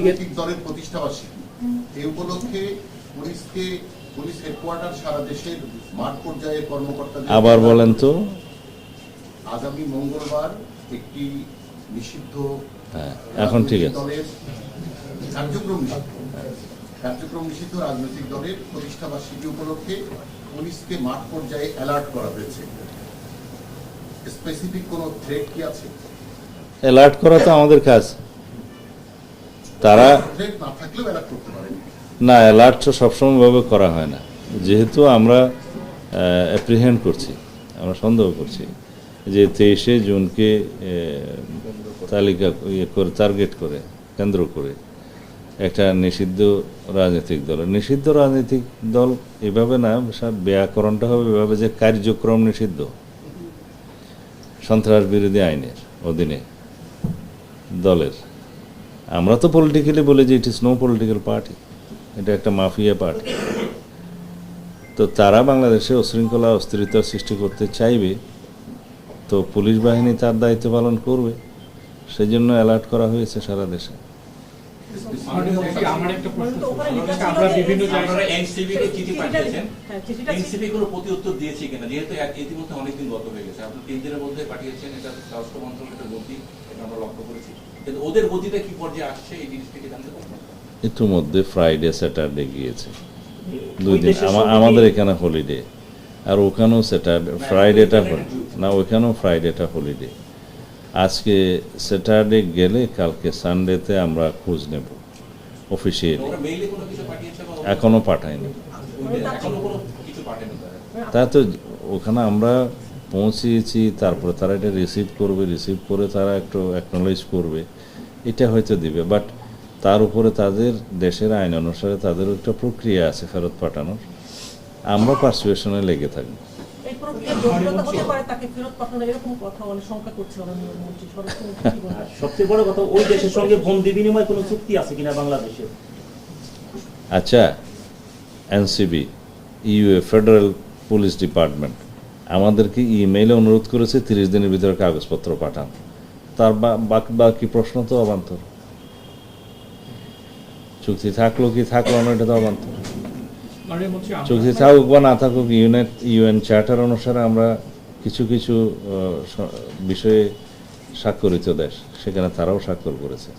রাজনৈতিক দলের প্রতিষ্ঠাবার্ষিকী এই উপলক্ষে পুলিশ হেডকোয়ার্টার সারা দেশের মাঠ পর্যায়ে কর্মকর্তাদের আবার বলেন তো। আগামী মঙ্গলবার একটি নিষিদ্ধ এখন ঠিক আছে, দলের কার্যক্রম নিষিদ্ধ রাজনৈতিক দলের প্রতিষ্ঠাবার্ষিকী উপলক্ষে পুলিশকে মাঠ পর্যায়ে অ্যালার্ট করা হয়েছে। স্পেসিফিক কোনো থ্রেট কি আছে? অ্যালার্ট করা তো আমাদের কাজ। তারা থ্রেট না থাকলেও অ্যালার্ট করতে পারেন না, অ্যালার্ট তো সবসময় ভাবে করা হয় না, যেহেতু আমরা অ্যাপ্রিহেন্ড করছি, আমরা সন্দেহ করছি যে 23শে জুনকে তালিকা করে টার্গেট করে কেন্দ্র করে একটা নিষিদ্ধ রাজনৈতিক দল এভাবে না, ব্যাকরণটা হবে এভাবে যে কার্যক্রম নিষিদ্ধ সন্ত্রাস বিরোধী আইনের অধীনে দলের। আমরা তো পলিটিক্যালি বলি যে it is no political party, এটা একটা মাফিয়া পার্টি। তো তারা বাংলাদেশে অশৃঙ্খলা অস্থিরতার সৃষ্টি করতে চাইবে, তো পুলিশ বাহিনী তার দায়িত্ব পালন করবে, সেই জন্য অ্যালার্ট করা হয়েছে সারা দেশে। আমার একটা প্রশ্ন, আমরা বিভিন্ন জায়গায় এনসিবিকে চিঠি পাঠিয়েছেন, এনসিবি কোনো প্রতি উত্তর দিয়েছে কিনা, যেহেতু ইতিমধ্যে অনেকদিন গত হয়ে গেছে, আপনি 3 দিনের মধ্যে পাঠিয়েছেন, এটা স্বরাষ্ট্র মন্ত্রণালয়ের গতি, এটা আমরা লক্ষ্য করেছি, কিন্তু ওদের গতিটা কি পর্যায়ে আসছে এই জিনিসটাকে জানতে পারবেন? ইতিমধ্যে ফ্রাইডে স্যাটারডে গিয়েছে, 2 দিন। আমাদের এখানে হলিডে, আর ওখানেও স্যাটারডে ফ্রাইডেটা না, ওখানেও ফ্রাইডেটা হলিডে। আজকে স্যাটারডে গেলে কালকে সানডেতে আমরা খোঁজ নেব অফিসিয়ালি। এখনো পাঠায়নি, তা তো ওখানে আমরা পৌঁছিয়েছি, তারপরে তারা এটা রিসিভ করে তারা একটু অ্যাকনোলেজ করবে, এটা হয়তো দিবে। বাট তার উপরে তাদের দেশের আইন অনুসারে তাদেরও একটা প্রক্রিয়া আছে ফেরত পাঠানোর, আমরা পারসুয়েশনে লেগে থাকবো। সবচেয়ে বড় কথা, ওই দেশের সঙ্গে বন্দি বিনিময় কোনো চুক্তি আছে কিনা বাংলাদেশের? আচ্ছা, NCB, UA, federal police department আমাদেরকে ইমেইলে অনুরোধ করেছে 30 দিনের ভিতরে কাগজপত্র পাঠান। তার বাকি প্রশ্ন তো অবান্তর। চুক্তি থাকলো কি থাকলো না, এটা তো অবান্তর। চুক্তি থাকুক বা না থাকুক, ইউএন চার্টার অনুসারে আমরা কিছু বিষয়ে স্বাক্ষরিত দেশ, সেখানে তারাও স্বাক্ষর করেছে।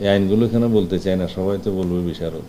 এই আইনগুলো এখানে বলতে চাই না, সবাই তো বলবে বিশারদ।